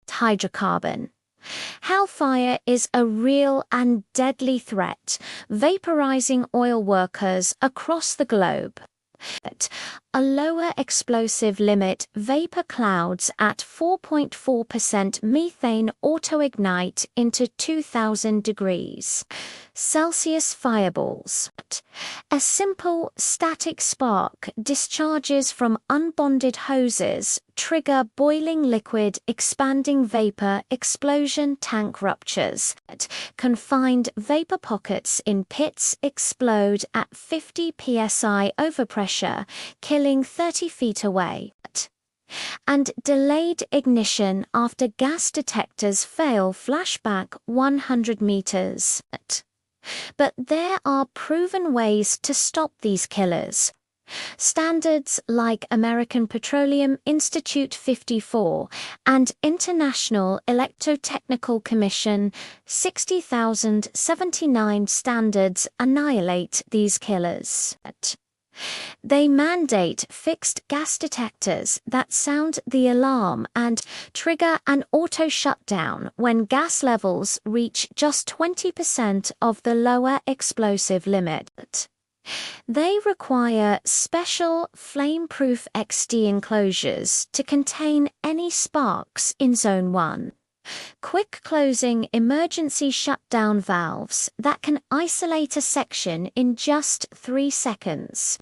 Hydrocarbon. Hellfire is a real and deadly threat, vaporizing oil workers across the globe. A lower explosive limit vapor clouds at 4.4% methane auto-ignite into 2000 degrees Celsius fireballs. A simple static spark discharges from unbonded hoses, trigger boiling liquid expanding vapor explosion tank ruptures. Confined vapor pockets in pits explode at 50 psi overpressure, killing 30 feet away. And delayed ignition after gas detectors fail flashback 100 meters. But there are proven ways to stop these killers. Standards like American Petroleum Institute 54 and International Electrotechnical Commission 60,079 standards annihilate these killers. They mandate fixed gas detectors that sound the alarm and trigger an auto shutdown when gas levels reach just 20% of the lower explosive limit. They require special flame-proof XD enclosures to contain any sparks in Zone 1. Quick-closing emergency shutdown valves that can isolate a section in just 3 seconds.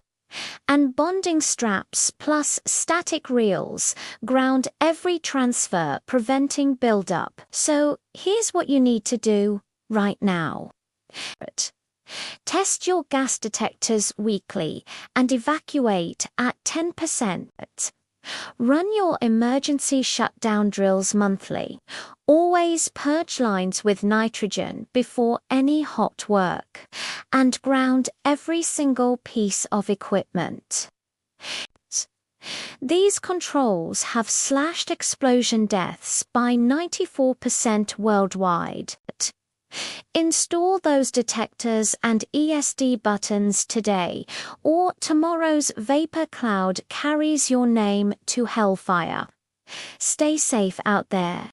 And bonding straps plus static reels ground every transfer, preventing buildup. So here's what you need to do right now. Test your gas detectors weekly and evacuate at 10%. Run your emergency shutdown drills monthly. Always purge lines with nitrogen before any hot work, and ground every single piece of equipment. These controls have slashed explosion deaths by 94% worldwide. Install those detectors and ESD buttons today, or tomorrow's vapor cloud carries your name to Hellfire. Stay safe out there.